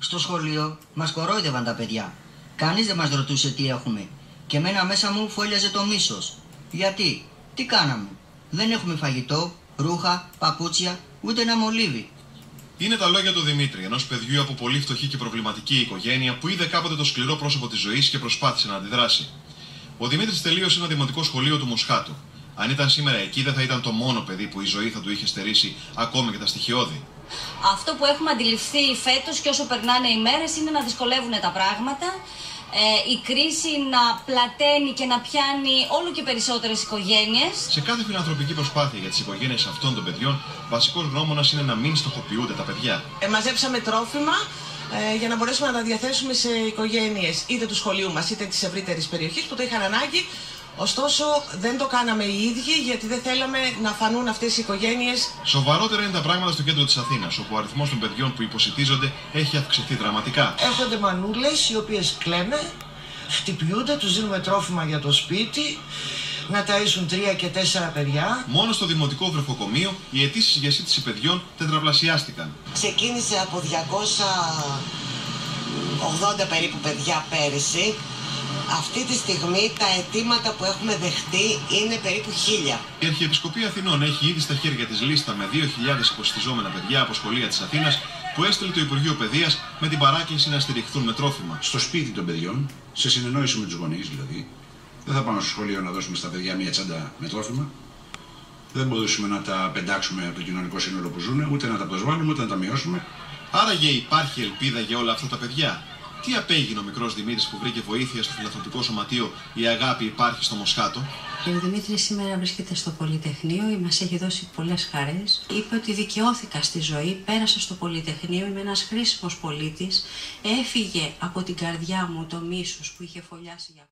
Στο σχολείο μας κορόιδευαν τα παιδιά. Κανείς δεν μας ρωτούσε τι έχουμε. Και εμένα μέσα μου φόλιαζε το μίσος. Γιατί, τι κάναμε? Δεν έχουμε φαγητό, ρούχα, παπούτσια, ούτε ένα μολύβι. Είναι τα λόγια του Δημήτρη, ενός παιδιού από πολύ φτωχή και προβληματική οικογένεια που είδε κάποτε το σκληρό πρόσωπο της ζωής και προσπάθησε να αντιδράσει. Ο Δημήτρης τελείωσε ένα δημοτικό σχολείο του Μοσχάτου. Αν ήταν σήμερα εκεί, δεν θα ήταν το μόνο παιδί που η ζωή θα του είχε στερήσει ακόμη και τα στοιχειώδη. Αυτό που έχουμε αντιληφθεί φέτος και όσο περνάνε οι μέρες είναι να δυσκολεύουν τα πράγματα. Η κρίση να πλαταίνει και να πιάνει όλο και περισσότερες οικογένειες. Σε κάθε φιλανθρωπική προσπάθεια για τις οικογένειες αυτών των παιδιών, βασικός γνώμονας είναι να μην στοχοποιούνται τα παιδιά. Μαζέψαμε τρόφιμα για να μπορέσουμε να τα διαθέσουμε σε οικογένειες είτε του σχολείου μας είτε της ευρύτερης περιοχής που το είχαν ανάγκη. Ωστόσο, δεν το κάναμε οι ίδιοι γιατί δεν θέλαμε να φανούν αυτές οι οικογένειες. Σοβαρότερα είναι τα πράγματα στο κέντρο της Αθήνας, όπου ο αριθμός των παιδιών που υποσιτίζονται έχει αυξηθεί δραματικά. Έρχονται μανούλες οι οποίες κλαίνε, χτυπιούνται, τους δίνουμε τρόφιμα για το σπίτι, να ταΐσουν 3 και 4 παιδιά. Μόνο στο δημοτικό βρεφοκομείο οι αιτήσεις για σύντηση παιδιών τετραπλασιάστηκαν. Ξεκίνησε από 280 περίπου παιδιά πέρυσι. Αυτή τη στιγμή τα αιτήματα που έχουμε δεχτεί είναι περίπου 1000. Η Αρχιεπισκοπή Αθηνών έχει ήδη στα χέρια της λίστα με 2.000 υποσιτιζόμενα παιδιά από σχολεία της Αθήνας που έστειλε το Υπουργείο Παιδείας με την παράκληση να στηριχθούν με τρόφιμα. Στο σπίτι των παιδιών, σε συνεννόηση με τους γονείς δηλαδή, δεν θα πάμε στο σχολείο να δώσουμε στα παιδιά μία τσάντα με τρόφιμα. Δεν μπορούσαμε να τα πεντάξουμε από το κοινωνικό σύνολο που ζουν, ούτε να τα προσβάλλουμε, ούτε να τα μειώσουμε. Άραγε υπάρχει ελπίδα για όλα αυτά τα παιδιά? Τι απέγινε ο μικρός Δημήτρης που βρήκε βοήθεια στο φιλανθρωπικό σωματείο «Η Αγάπη υπάρχει στο Μοσχάτο»? Ο Δημήτρης σήμερα βρίσκεται στο Πολυτεχνείο, μας έχει δώσει πολλές χαρές. Είπε ότι δικαιώθηκα στη ζωή, πέρασα στο Πολυτεχνείο, είμαι ένας χρήσιμος πολίτης, έφυγε από την καρδιά μου το μίσος που είχε φωλιάσει για